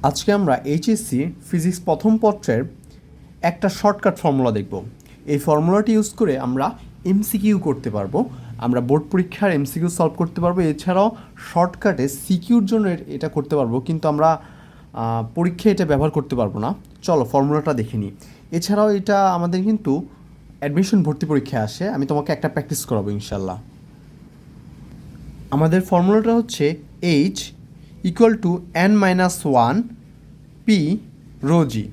আজকে আমরা HSC physics প্রথম পত্রের একটা শর্টকাট ফর্মুলা দেখব। এই ফর্মুলাটি ইউজ করে আমরা এমসিকিউ করতে পারবো, আমরা বোর্ড পরীক্ষার এমসিকিউ সলভ করতে পারবো। এছাড়াও শর্টকাটে সিকিউর জন্য এটা করতে পারবো, কিন্তু আমরা পরীক্ষায় এটা ব্যবহার করতে পারবো না। চলো ফর্মুলাটা দেখে নিই। এছাড়াও এটা আমাদের কিন্তু অ্যাডমিশন ভর্তি পরীক্ষায় আসে, আমি তোমাকে একটা প্র্যাকটিস করাবো ইনশাল্লাহ। আমাদের ফর্মুলাটা হচ্ছে H equal to n-1 P rho G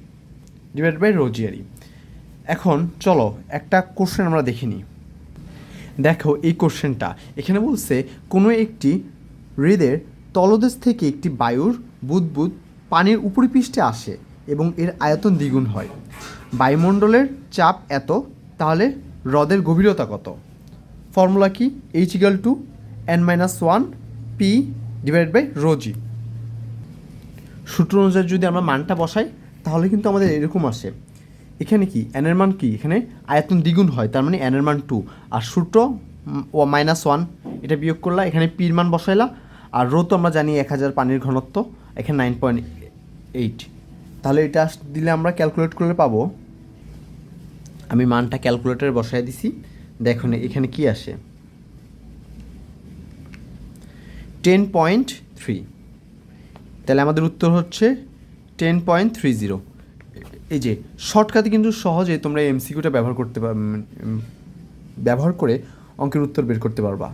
divide by rho G আর ই। এখন চলো একটা কোশ্চেন আমরা দেখে নিই। দেখো এই কোশ্চেনটা এখানে বলছে কোনো একটি হ্রদের তলদেশ থেকে একটি বায়ুর বুদবুদ পানির উপরিপৃষ্ঠে আসে এবং এর আয়তন দ্বিগুণ হয়। বায়ুমণ্ডলের চাপ এত, তাহলে হ্রদের গভীরতা কত? ফর্মুলা কি? H equal to n-1 P divide by rho G. সূত্র অনুযায়ী যদি আমরা মানটা বসাই তাহলে কিন্তু আমাদের এরকম আসে। এখানে কি n এর মান কি? এখানে আয়তন দ্বিগুণ হয়, তার মানে n এর মান 2, আর সূত্র -1 এটা বিয়োগ করলা, এখানে পির মান বসাইলা, আর রো তো আমরা জানি 1000 পানির ঘনত্ব, এখানে 9.8। তাহলে এটা দিলে আমরা ক্যালকুলেট করলে পাবো, আমি মানটা ক্যালকুলেটরে বসাই দিছি, দেখুন এখানে কি আসে 10.3। তাহলে আমাদের উত্তর হচ্ছে 10.30। এই যে শর্টকাটে কিন্তু সহজে তোমরা এমসিকিউটা ব্যবহার করে অঙ্কের উত্তর বের করতে পারবা।